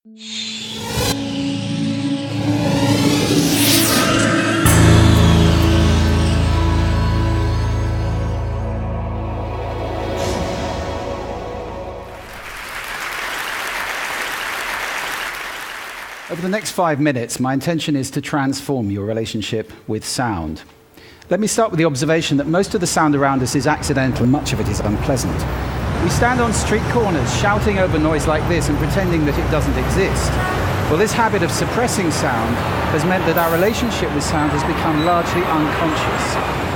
Over the next 5 minutes, my intention is to transform your relationship with sound. Let me start with the observation that most of the sound around us is accidental and much of it is unpleasant. We stand on street corners shouting over noise like this and pretending that it doesn't exist. Well, this habit of suppressing sound has meant that our relationship with sound has become largely unconscious.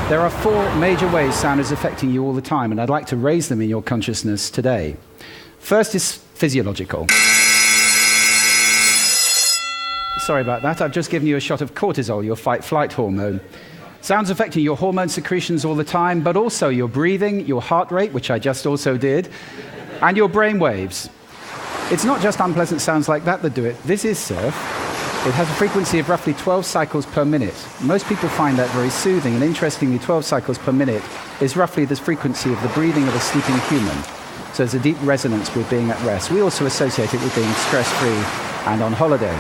There are 4 major ways sound is affecting you all the time, and I'd like to raise them in your consciousness today. First is physiological. Sorry about that, I've just given you a shot of cortisol, your fight-flight hormone. Sound's affecting your hormone secretions all the time, but also your breathing, your heart rate, which I just also did, and your brain waves. It's not just unpleasant sounds like that do it. This is surf. It has a frequency of roughly 12 cycles per minute. Most people find that very soothing, and interestingly, 12 cycles per minute is roughly the frequency of the breathing of a sleeping human. So there's a deep resonance with being at rest. We also associate it with being stress-free and on holiday.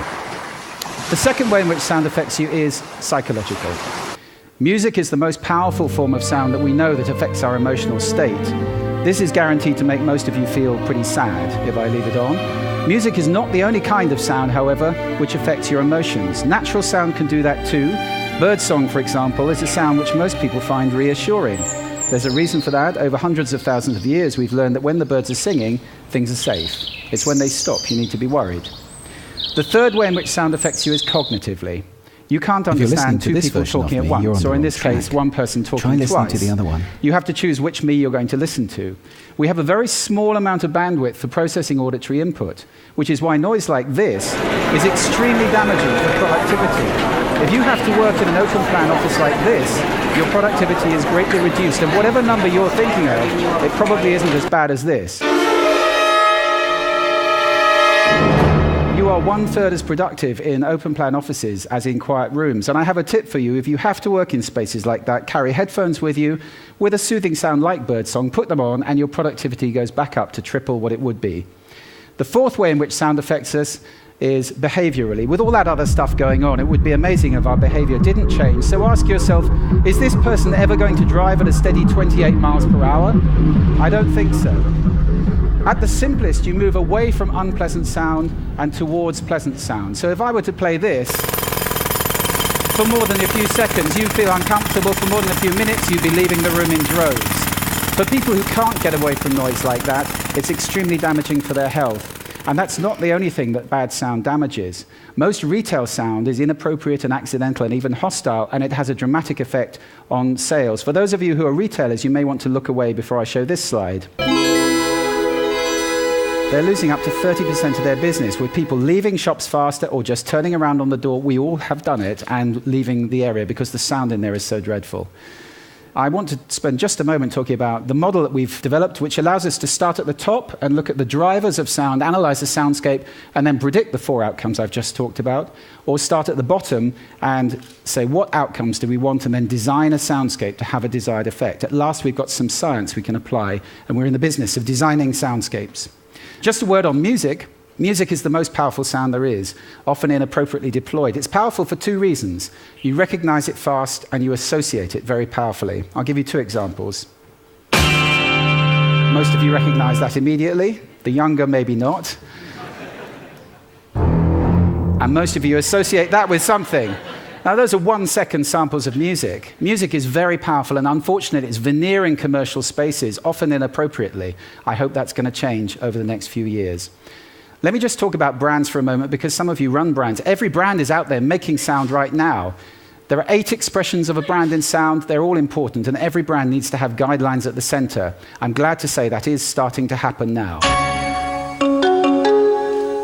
The second way in which sound affects you is psychological. Music is the most powerful form of sound that we know that affects our emotional state. This is guaranteed to make most of you feel pretty sad if I leave it on. Music is not the only kind of sound, however, which affects your emotions. Natural sound can do that too. Birdsong, for example, is a sound which most people find reassuring. There's a reason for that. Over hundreds of thousands of years, we've learned that when the birds are singing, things are safe. It's when they stop you need to be worried. The third way in which sound affects you is cognitively. You can't understand 2 people talking at once, or in this case, 1 person talking twice. Try listening to the other one. You have to choose which me you're going to listen to. We have a very small amount of bandwidth for processing auditory input, which is why noise like this is extremely damaging for productivity. If you have to work in an open plan office like this, your productivity is greatly reduced, and whatever number you're thinking of, it probably isn't as bad as this. You are 1/3 as productive in open plan offices as in quiet rooms. And I have a tip for you. If you have to work in spaces like that, carry headphones with you with a soothing sound like birdsong, put them on, and your productivity goes back up to triple what it would be. The fourth way in which sound affects us is behaviorally. With all that other stuff going on, it would be amazing if our behavior didn't change. So ask yourself, is this person ever going to drive at a steady 28 miles per hour? I don't think so. At the simplest, you move away from unpleasant sound and towards pleasant sound. So if I were to play this, for more than a few seconds, you feel uncomfortable. For more than a few minutes, you'd be leaving the room in droves. For people who can't get away from noise like that, it's extremely damaging for their health. And that's not the only thing that bad sound damages. Most retail sound is inappropriate and accidental and even hostile, and it has a dramatic effect on sales. For those of you who are retailers, you may want to look away before I show this slide. They're losing up to 30% of their business with people leaving shops faster or just turning around on the door. We all have done it, and leaving the area because the sound in there is so dreadful. I want to spend just a moment talking about the model that we've developed, which allows us to start at the top and look at the drivers of sound, analyze the soundscape, and then predict the 4 outcomes I've just talked about, or start at the bottom and say what outcomes do we want, and then design a soundscape to have a desired effect. At last, we've got some science we can apply, and we're in the business of designing soundscapes. Just a word on music. Music is the most powerful sound there is, often inappropriately deployed. It's powerful for 2 reasons. You recognize it fast, and you associate it very powerfully. I'll give you 2 examples. Most of you recognize that immediately. The younger, maybe not. And most of you associate that with something. Now, those are 1-second samples of music. Music is very powerful, and unfortunately, it's veneering commercial spaces, often inappropriately. I hope that's going to change over the next few years. Let me just talk about brands for a moment, because some of you run brands. Every brand is out there making sound right now. There are 8 expressions of a brand in sound. They're all important, and every brand needs to have guidelines at the center. I'm glad to say that is starting to happen now.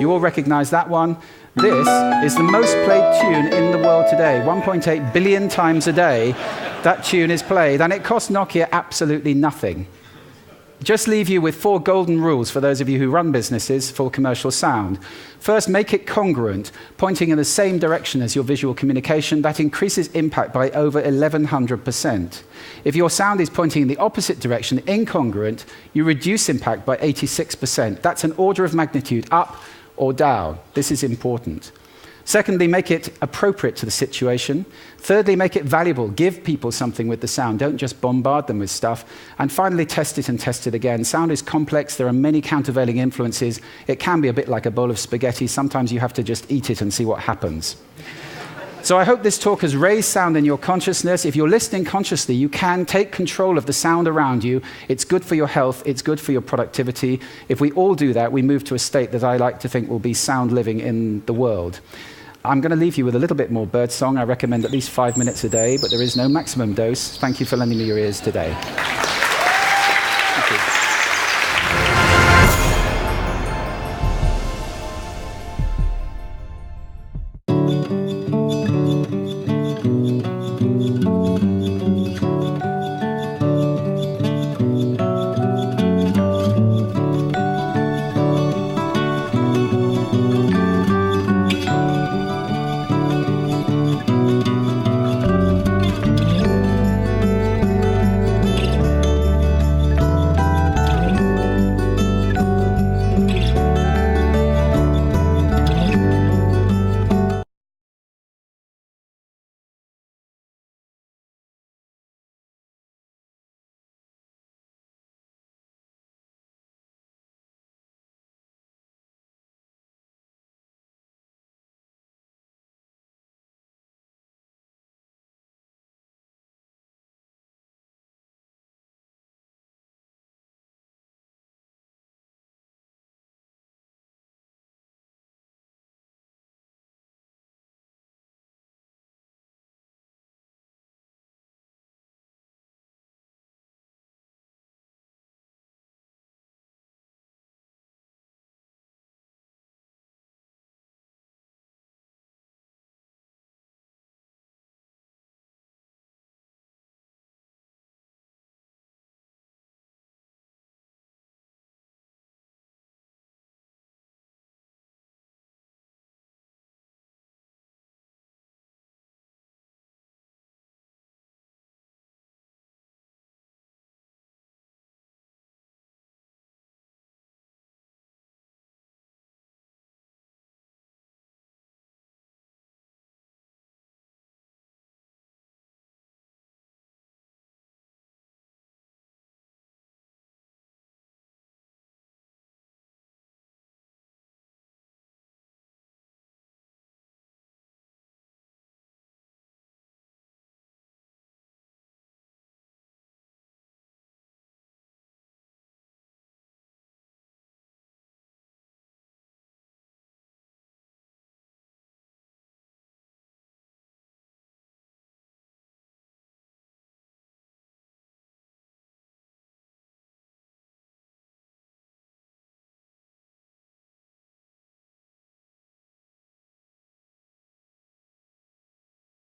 You all recognize that one. This is the most played tune in the world today. 1.8 billion times a day, that tune is played, and it costs Nokia absolutely nothing. Just leave you with 4 golden rules for those of you who run businesses for commercial sound. First, make it congruent, pointing in the same direction as your visual communication. That increases impact by over 1,100%. If your sound is pointing in the opposite direction, incongruent, you reduce impact by 86%. That's an order of magnitude up or down. This is important. Secondly, make it appropriate to the situation. Thirdly, make it valuable. Give people something with the sound. Don't just bombard them with stuff. And finally, test it again. Sound is complex. There are many countervailing influences. It can be a bit like a bowl of spaghetti. Sometimes you have to just eat it and see what happens. So I hope this talk has raised sound in your consciousness. If you're listening consciously, you can take control of the sound around you. It's good for your health. It's good for your productivity. If we all do that, we move to a state that I like to think will be sound living in the world. I'm going to leave you with a little bit more birdsong. I recommend at least 5 minutes a day, but there is no maximum dose. Thank you for lending me your ears today.